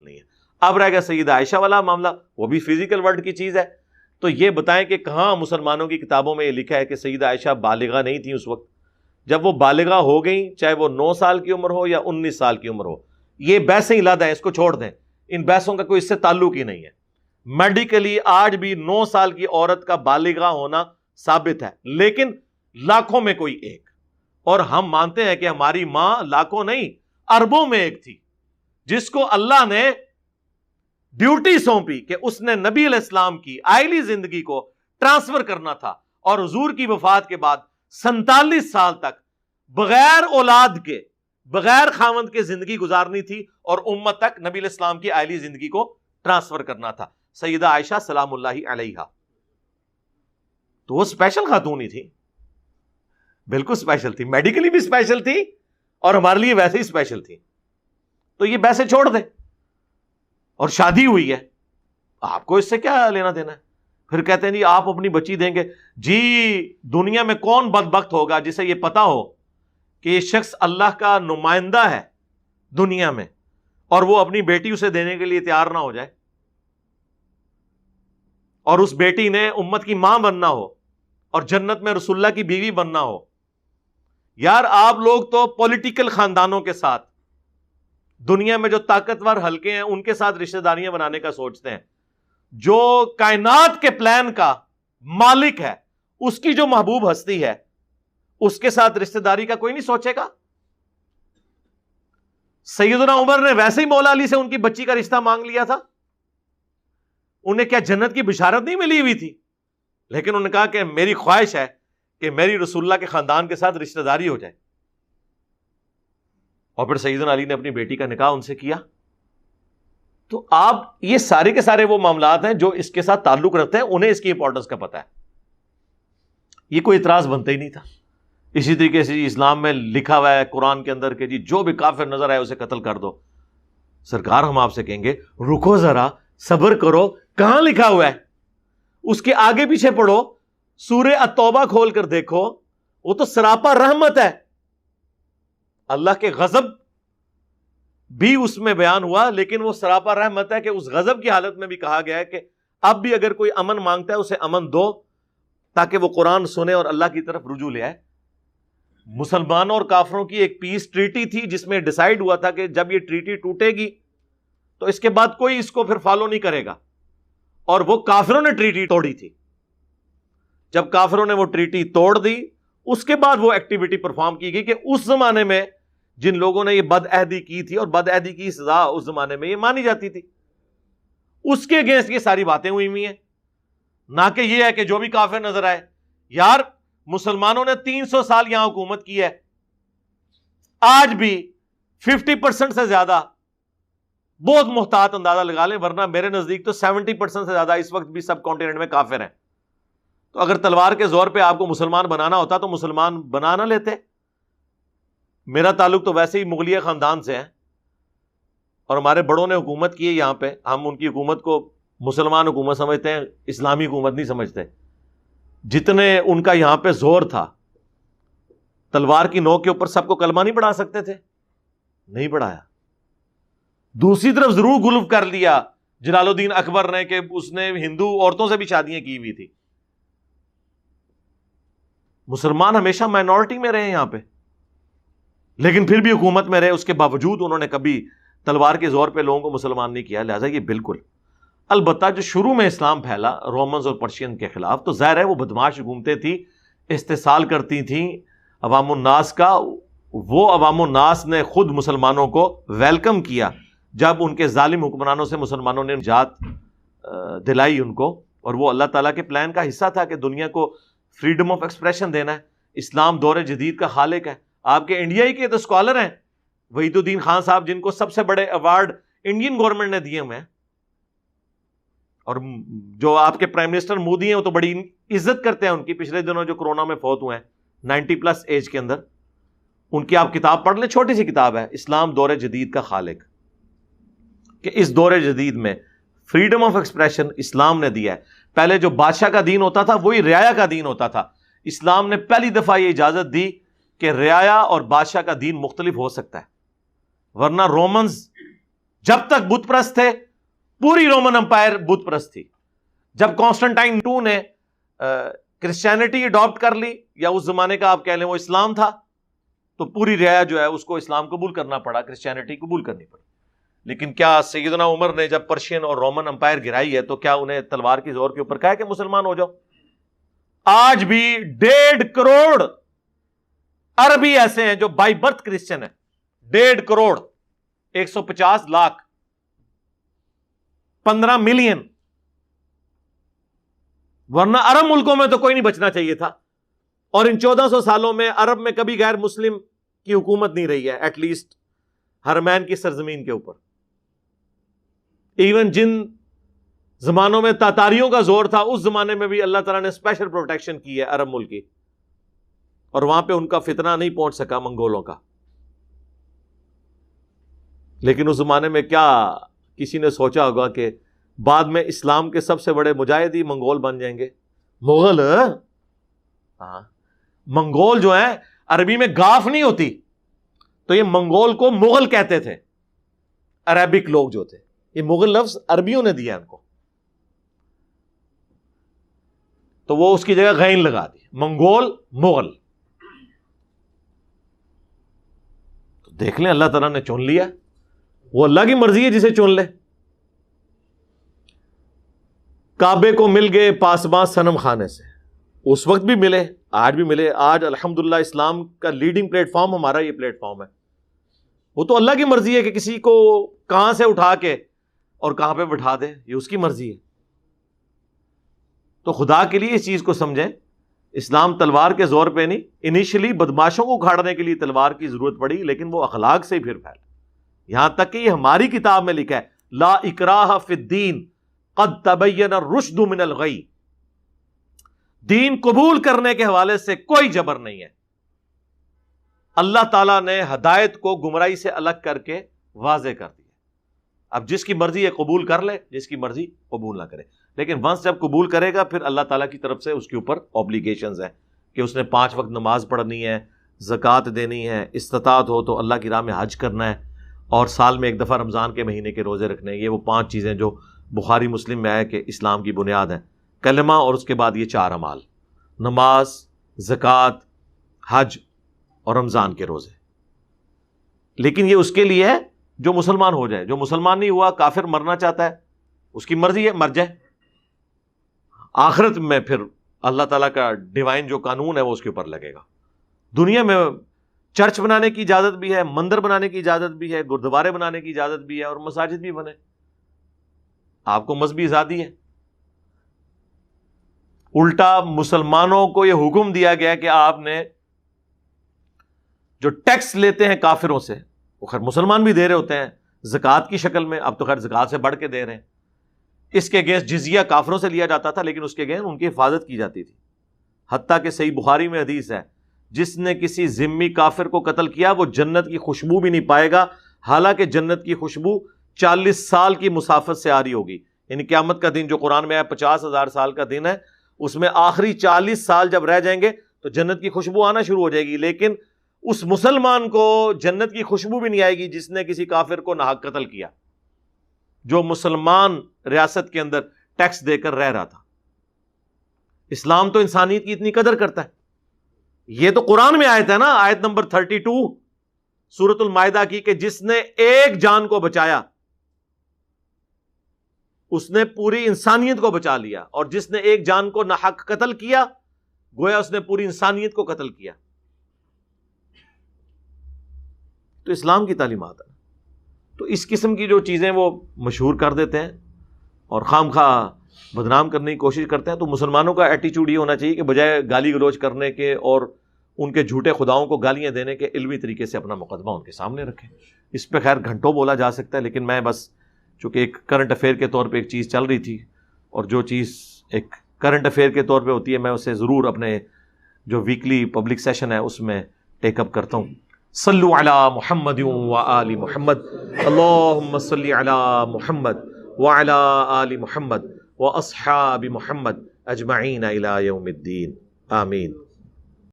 نہیں ہے. اب رہ گیا سیدہ عائشہ والا معاملہ، وہ بھی فزیکل ورلڈ کی چیز ہے. تو یہ بتائیں کہ کہاں مسلمانوں کی کتابوں میں یہ لکھا ہے کہ سیدہ عائشہ بالغہ نہیں تھی اس وقت؟ جب وہ بالغہ ہو گئیں، چاہے وہ 9 سال کی عمر ہو یا 19 سال کی عمر ہو، یہ بحثیں علیحدہ ہیں، اس کو چھوڑ دیں، ان بحثوں کا کوئی اس سے تعلق ہی نہیں ہے. میڈیکلی آج بھی 9 سال کی عورت کا بالغہ ہونا ثابت ہے، لیکن لاکھوں میں کوئی ایک. اور ہم مانتے ہیں کہ ہماری ماں لاکھوں نہیں اربوں میں ایک تھی، جس کو اللہ نے ڈیوٹی سونپی کہ اس نے نبی علیہ السلام کی آئلی زندگی کو ٹرانسفر کرنا تھا، اور حضور کی وفات کے بعد 47 سال تک بغیر اولاد کے، بغیر خاوند کے زندگی گزارنی تھی، اور امت تک نبی علیہ السلام کی آئلی زندگی کو ٹرانسفر کرنا تھا. سیدہ عائشہ سلام اللہ علیہا تو وہ اسپیشل خاتون ہی تھی، بالکل اسپیشل تھی، میڈیکلی بھی اسپیشل تھی اور ہمارے لیے ویسے ہی اسپیشل تھی. تو یہ ویسے چھوڑ دیں، اور شادی ہوئی ہے، آپ کو اس سے کیا لینا دینا ہے؟ پھر کہتے ہیں جی آپ اپنی بچی دیں گے. جی دنیا میں کون بدبخت ہوگا جسے یہ پتا ہو کہ یہ شخص اللہ کا نمائندہ ہے دنیا میں، اور وہ اپنی بیٹی اسے دینے کے لیے تیار نہ ہو جائے، اور اس بیٹی نے امت کی ماں بننا ہو اور جنت میں رسول اللہ کی بیوی بننا ہو. یار آپ لوگ تو پولیٹیکل خاندانوں کے ساتھ، دنیا میں جو طاقتور حلقے ہیں ان کے ساتھ رشتہ داریاں بنانے کا سوچتے ہیں. جو کائنات کے پلان کا مالک ہے، اس کی جو محبوب ہستی ہے، اس کے ساتھ رشتہ داری کا کوئی نہیں سوچے گا. سیدنا عمر نے ویسے ہی مولا علی سے ان کی بچی کا رشتہ مانگ لیا تھا. انہیں کیا جنت کی بشارت نہیں ملی ہوئی تھی؟ لیکن انہوں نے کہا کہ میری خواہش ہے کہ میری رسول اللہ کے خاندان کے ساتھ رشتہ داری ہو جائے. اور پھر سیدنا علی نے اپنی بیٹی کا نکاح ان سے کیا. تو آپ یہ سارے کے سارے وہ معاملات ہیں جو اس کے ساتھ تعلق رکھتے ہیں، انہیں اس کی امپورٹنس کا پتہ ہے. یہ کوئی اعتراض بنتا ہی نہیں تھا. اسی طریقے سے اسلام میں لکھا ہوا ہے قرآن کے اندر کہ جی جو بھی کافر نظر آئے اسے قتل کر دو. سرکار ہم آپ سے کہیں گے رکو ذرا، صبر کرو، کہاں لکھا ہوا ہے؟ اس کے آگے پیچھے پڑھو، سورہ التوبہ کھول کر دیکھو، وہ تو سراپا رحمت ہے. اللہ کے غضب بھی اس میں بیان ہوا، لیکن وہ سراپا رحمت ہے کہ اس غضب کی حالت میں بھی کہا گیا ہے کہ اب بھی اگر کوئی امن مانگتا ہے اسے امن دو، تاکہ وہ قرآن سنے اور اللہ کی طرف رجوع لے آئے. مسلمانوں اور کافروں کی ایک پیس ٹریٹی تھی جس میں ڈیسائیڈ ہوا تھا کہ جب یہ ٹریٹی ٹوٹے گی تو اس کے بعد کوئی اس کو پھر فالو نہیں کرے گا. اور وہ کافروں نے ٹریٹی توڑی تھی. جب کافروں نے وہ ٹریٹی توڑ دی، اس کے بعد وہ ایکٹیویٹی پرفارم کی گئی کہ اس زمانے میں جن لوگوں نے یہ بد عہدی کی تھی، اور بد عہدی کی سزا اس زمانے میں یہ مانی جاتی تھی، اس کے اگینسٹ یہ ساری باتیں ہوئی ہوئی ہیں. نہ کہ یہ ہے کہ جو بھی کافر نظر آئے. یار مسلمانوں نے 300 سال یہاں حکومت کی ہے، آج بھی 50% سے زیادہ، بہت محتاط اندازہ لگا لیں، ورنہ میرے نزدیک تو 70% سے زیادہ اس وقت بھی سب کانٹیننٹ میں کافر ہیں. تو اگر تلوار کے زور پہ آپ کو مسلمان بنانا ہوتا تو مسلمان بنا نہ لیتے. میرا تعلق تو ویسے ہی مغلیہ خاندان سے ہے، اور ہمارے بڑوں نے حکومت کی ہے یہاں پہ. ہم ان کی حکومت کو مسلمان حکومت سمجھتے ہیں، اسلامی حکومت نہیں سمجھتے. جتنے ان کا یہاں پہ زور تھا، تلوار کی نوک کے اوپر سب کو کلمہ نہیں پڑھا سکتے تھے؟ نہیں پڑھایا. دوسری طرف ضرور غلو کر لیا جلال الدین اکبر نے کہ اس نے ہندو عورتوں سے بھی شادیاں کی ہوئی تھی. مسلمان ہمیشہ مائنورٹی میں رہے یہاں پہ، لیکن پھر بھی حکومت میں رہے. اس کے باوجود انہوں نے کبھی تلوار کے زور پہ لوگوں کو مسلمان نہیں کیا. لہٰذا یہ بالکل، البتہ جو شروع میں اسلام پھیلا رومنز اور پرشین کے خلاف، تو ظاہر ہے وہ بدماش حکومتیں تھیں، استحصال کرتی تھیں عوام الناس کا. وہ عوام الناس نے خود مسلمانوں کو ویلکم کیا جب ان کے ظالم حکمرانوں سے مسلمانوں نے نجات دلائی ان کو. اور وہ اللہ تعالیٰ کے پلان کا حصہ تھا کہ دنیا کو فریڈم آف ایکسپریشن دینا ہے. اسلام دور جدید کا خالق ہے. آپ کے انڈیا ہی کے تو اسکالر ہیں وحید الدین خان صاحب، جن کو سب سے بڑے ایوارڈ انڈین گورنمنٹ نے دیے ہوئے ہیں. اور جو آپ کے پرائم منسٹر مودی ہیں وہ تو بڑی عزت کرتے ہیں ان کی. پچھلے دنوں جو کورونا میں فوت ہوئے ہیں 90+ ایج کے اندر، ان کی آپ کتاب پڑھ لیں، چھوٹی سی کتاب ہے، اسلام دور جدید کا خالق، کہ اس دور جدید میں فریڈم آف ایکسپریشن اسلام نے دیا ہے. پہلے جو بادشاہ کا دین ہوتا تھا وہی رعایا کا دین ہوتا تھا. اسلام نے پہلی دفعہ یہ اجازت دی کہ رعایا اور بادشاہ کا دین مختلف ہو سکتا ہے. ورنہ رومنز جب تک بت پرست تھے پوری رومن امپائر بت پرست تھی. جب کانسٹنٹائن II نے کرسچینٹی اڈاپٹ کر لی، یا اس زمانے کا آپ کہہ لیں وہ اسلام تھا، تو پوری رعایا جو ہے اس کو اسلام قبول کرنا پڑا، کرسچینٹی قبول کرنی پڑی. لیکن کیا سیدنا عمر نے جب پرشین اور رومن امپائر گرائی ہے تو کیا انہیں تلوار کی زور کے اوپر کہا کہ مسلمان ہو جاؤ؟ آج بھی 1.5 کروڑ عربی ایسے ہیں جو بائی برتھ کرسچن ہیں. 1.5 کروڑ، 150 لاکھ، 15 ملین. ورنہ عرب ملکوں میں تو کوئی نہیں بچنا چاہیے تھا. اور ان 1400 سالوں میں عرب میں کبھی غیر مسلم کی حکومت نہیں رہی ہے، ایٹ لیسٹ حرمین کی سرزمین کے اوپر. ایون جن زمانوں میں تاتاریوں کا زور تھا، اس زمانے میں بھی اللہ تعالیٰ نے اسپیشل پروٹیکشن کی ہے عرب ملک کی، اور وہاں پہ ان کا فتنہ نہیں پہنچ سکا منگولوں کا. لیکن اس زمانے میں کیا کسی نے سوچا ہوگا کہ بعد میں اسلام کے سب سے بڑے مجاہد ہی منگول بن جائیں گے؟ مغل. ہاں، منگول جو ہیں، عربی میں گاف نہیں ہوتی، تو یہ منگول کو مغل کہتے تھے عربک لوگ جو تھے. یہ مغل لفظ عربیوں نے دیا ان کو، تو وہ اس کی جگہ غین لگا دی، منگول مغل. تو دیکھ لیں اللہ تعالیٰ نے چن لیا، وہ اللہ کی مرضی ہے جسے چن لے. کعبے کو مل گئے پاسباں صنم خانے سے، اس وقت بھی ملے، آج بھی ملے. آج الحمدللہ اسلام کا لیڈنگ پلیٹ فارم ہمارا یہ پلیٹ فارم ہے. وہ تو اللہ کی مرضی ہے کہ کسی کو کہاں سے اٹھا کے اور کہاں پہ بٹھا دے، یہ اس کی مرضی ہے. تو خدا کے لیے اس چیز کو سمجھیں، اسلام تلوار کے زور پہ نہیں. انیشلی بدماشوں کو اکھاڑنے کے لیے تلوار کی ضرورت پڑی، لیکن وہ اخلاق سے ہی پھر پھیلا. یہاں تک کہ یہ ہماری کتاب میں لکھا ہے، لا اکراہ فی الدین قد تبین الرشد من الغی. دین قبول کرنے کے حوالے سے کوئی جبر نہیں ہے. اللہ تعالیٰ نے ہدایت کو گمراہی سے الگ کر کے واضح کر دیا. اب جس کی مرضی ہے قبول کر لے، جس کی مرضی قبول نہ کرے. لیکن ونس جب قبول کرے گا، پھر اللہ تعالیٰ کی طرف سے اس کے اوپر اوبلیگیشنز ہیں کہ اس نے 5 وقت نماز پڑھنی ہے، زکوٰۃ دینی ہے، استطاعت ہو تو اللہ کی راہ میں حج کرنا ہے، اور سال میں 1 دفعہ رمضان کے مہینے کے روزے رکھنے ہیں. یہ وہ 5 چیزیں جو بخاری مسلم میں آئے کہ اسلام کی بنیاد ہیں. کلمہ اور اس کے بعد یہ 4 اعمال، نماز، زکوٰۃ، حج اور رمضان کے روزے. لیکن یہ اس کے لیے ہے جو مسلمان ہو جائے. جو مسلمان نہیں ہوا، کافر مرنا چاہتا ہے، اس کی مرضی ہے، مر جائے. آخرت میں پھر اللہ تعالیٰ کا ڈیوائن جو قانون ہے وہ اس کے اوپر لگے گا. دنیا میں چرچ بنانے کی اجازت بھی ہے، مندر بنانے کی اجازت بھی ہے، گردوارے بنانے کی اجازت بھی ہے، اور مساجد بھی بنے. آپ کو مذہبی آزادی ہے. الٹا مسلمانوں کو یہ حکم دیا گیا کہ آپ نے جو ٹیکس لیتے ہیں کافروں سے، وہ خیر مسلمان بھی دے رہے ہوتے ہیں زکوٰۃ کی شکل میں، اب تو خیر زکوٰۃ سے بڑھ کے دے رہے ہیں. اس کے اگینسٹ جزیہ کافروں سے لیا جاتا تھا، لیکن اس کے اگینسٹ ان کی حفاظت کی جاتی تھی. حتیٰ کہ صحیح بخاری میں حدیث ہے، جس نے کسی ذمی کافر کو قتل کیا وہ جنت کی خوشبو بھی نہیں پائے گا، حالانکہ جنت کی خوشبو 40 سال کی مسافت سے آ رہی ہوگی. یعنی قیامت کا دن جو قرآن میں ہے 50,000 سال کا دن ہے، اس میں آخری 40 سال جب رہ جائیں گے تو جنت کی خوشبو آنا شروع ہو جائے گی. لیکن اس مسلمان کو جنت کی خوشبو بھی نہیں آئے گی جس نے کسی کافر کو ناحق قتل کیا، جو مسلمان ریاست کے اندر ٹیکس دے کر رہ رہا تھا. اسلام تو انسانیت کی اتنی قدر کرتا ہے. یہ تو قرآن میں آیت ہے نا، آیت نمبر 32 سورۃ المائدہ کی، کہ جس نے ایک جان کو بچایا اس نے پوری انسانیت کو بچا لیا، اور جس نے ایک جان کو ناحق قتل کیا گویا اس نے پوری انسانیت کو قتل کیا. تو اسلام کی تعلیمات ہے. تو اس قسم کی جو چیزیں وہ مشہور کر دیتے ہیں اور خام خواہ بدنام کرنے کی کوشش کرتے ہیں. تو مسلمانوں کا ایٹیچیوڈ یہ ہونا چاہیے کہ بجائے گالی گلوچ کرنے کے اور ان کے جھوٹے خداؤں کو گالیاں دینے کے، علمی طریقے سے اپنا مقدمہ ان کے سامنے رکھیں. اس پہ خیر گھنٹوں بولا جا سکتا ہے، لیکن میں بس چونکہ ایک کرنٹ افیئر کے طور پہ ایک چیز چل رہی تھی، اور جو چیز ایک کرنٹ افیئر کے طور پہ ہوتی ہے میں اسے ضرور اپنے جو ویکلی پبلک سیشن ہے اس میں ٹیک اپ کرتا ہوں. صلو علی محمد و آل محمد، اللہم صلی علی محمد وعلی آل محمد واصحاب محمد اجمعین الی یوم الدین، آمین.